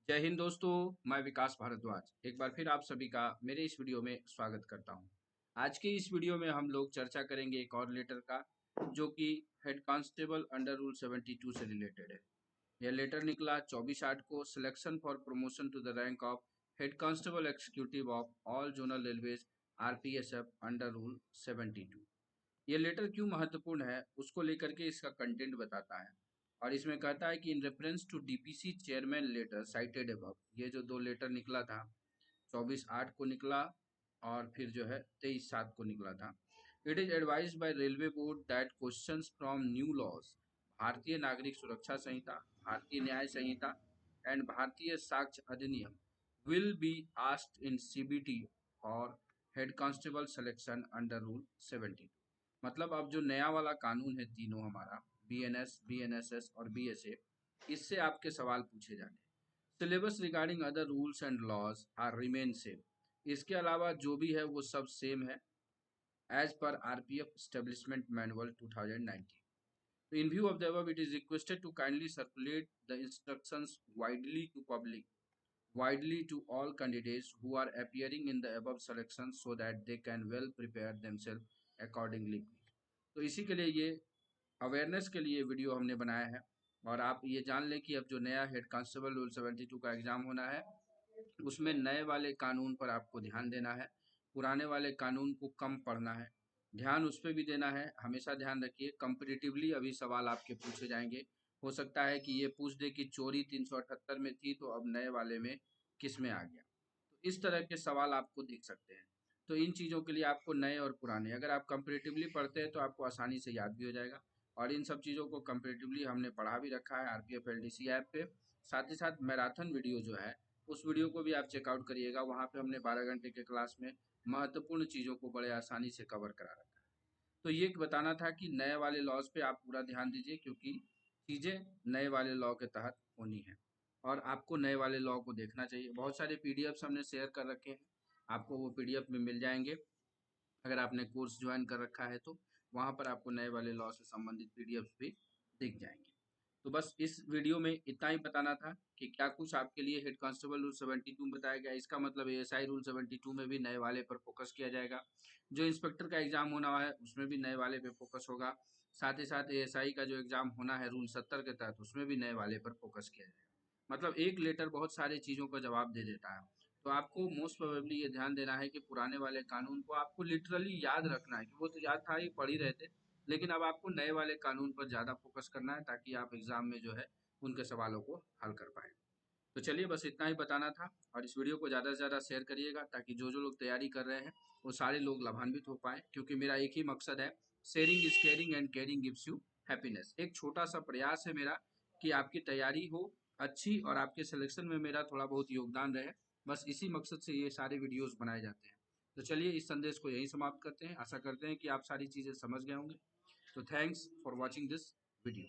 जय हिंद दोस्तों। मैं विकास भारद्वाज एक बार फिर आप सभी का मेरे इस वीडियो में स्वागत करता हूं। आज के इस वीडियो में हम लोग चर्चा करेंगे एक और लेटर का, जो कि हेड कांस्टेबल अंडर रूल 72 से रिलेटेड है। यह लेटर निकला 24/8 को, selection for promotion to the rank of head constable executive of all zonal railways RPSF under rule 72। ये लेटर क्यों महत्वपूर्ण है उसको लेकर के इसका कंटेंट बताता है। और इसमें कहता है कि in reference to DPC chairman letter cited above, ये जो दो लेटर निकला था, 24/8 को निकला और फिर जो है 23/7 को निकला था। It is advise by railway board that questions from new laws, Bharatiya Nagarik सुरक्षा संहिता, भारतीय न्याय संहिता एंड भारतीय साक्ष्य अधिनियम will be asked in CBT और head constable selection under rule 72। मतलब अब जो नया वाला कानून है तीनों हमारा, बीएनएस, बीएनएसएस और बीएसए, इससे आपके सवाल पूछे जाने। Syllabus regarding other rules and laws are remain same. इसके अलावा जो भी है वो सब सेम है एज पर RPF establishment manual 2019। So in view of the above, it is requested to kindly circulate the instructions widely to all candidates who are appearing in the above selections so that they can well prepare themselves accordingly. तो इसी के लिए ये awareness के लिए video हमने बनाया है। और आप ये जान लें कि अब जो नया हेड कांस्टेबल रूल 72 का एग्जाम होना है, उसमें नए वाले कानून पर आपको ध्यान देना है, पुराने वाले कानून को कम पढ़ना है, ध्यान उस पर भी देना है। हमेशा ध्यान रखिए कंपेटिटिवली अभी सवाल आपके पूछे जाएंगे। हो सकता है कि ये पूछ दे कि चोरी 378 में थी तो अब नए वाले में किस में आ गया। तो इस तरह के सवाल आपको दिख सकते हैं। तो इन चीज़ों के लिए आपको नए और पुराने, अगर आप कंपेरेटिवली पढ़ते हैं तो आपको आसानी से याद भी हो जाएगा। और इन सब चीज़ों को कंपेरेटिवली हमने पढ़ा भी रखा है आरपीएफ एलडीसी ऐप पे। साथ ही साथ मैराथन वीडियो जो है, उस वीडियो को भी आप चेकआउट करिएगा। वहाँ पे हमने 12 घंटे के क्लास में महत्वपूर्ण चीज़ों को बड़े आसानी से कवर करा रखा है। तो ये बताना था कि नए वाले लॉज पे आप पूरा ध्यान दीजिए, क्योंकि चीज़ें नए वाले लॉ के तहत होनी है और आपको नए वाले लॉ को देखना चाहिए। बहुत सारे पीडीएफ्स हमने शेयर कर रखे हैं, आपको वो पीडीएफ में मिल जाएंगे। अगर आपने कोर्स ज्वाइन कर रखा है तो वहाँ पर आपको नए वाले लॉ से संबंधित पीडीएफ्स भी दिख जाएंगे। तो बस इस वीडियो में इतना ही बताना था कि क्या कुछ आपके लिए हेड कांस्टेबल रूल 72 में बताया गया। इसका मतलब एएसआई रूल 72 में भी नए वाले पर फोकस किया जाएगा। जो इंस्पेक्टर का एग्जाम होना है उसमें भी नए वाले पे फोकस होगा। साथ ही साथ एएसआई का जो एग्जाम होना है रूल 70 के तहत, उसमें भी नए वाले पर फोकस किया जाएगा। मतलब एक लेटर बहुत सारी चीज़ों का जवाब दे देता है। तो आपको मोस्ट प्रोबेबली ये ध्यान देना है कि पुराने वाले कानून को आपको लिटरली याद रखना है, कि वो तो याद था ही, पढ़ ही रहे थे, लेकिन अब आपको नए वाले कानून पर ज़्यादा फोकस करना है ताकि आप एग्जाम में जो है उनके सवालों को हल कर पाए। तो चलिए बस इतना ही बताना था। और इस वीडियो को ज़्यादा से ज़्यादा शेयर करिएगा ताकि जो जो लोग तैयारी कर रहे हैं वो सारे लोग लाभान्वित हो पाए, क्योंकि मेरा एक ही मकसद है, sharing is caring and caring gives you happiness. एक छोटा सा प्रयास है मेरा कि आपकी तैयारी हो अच्छी और आपके सिलेक्शन में मेरा थोड़ा बहुत योगदान रहे। बस इसी मकसद से ये सारे वीडियोस बनाए जाते हैं। तो चलिए इस संदेश को यहीं समाप्त करते हैं। आशा करते हैं कि आप सारी चीज़ें समझ गए होंगे। तो thanks for watching this video.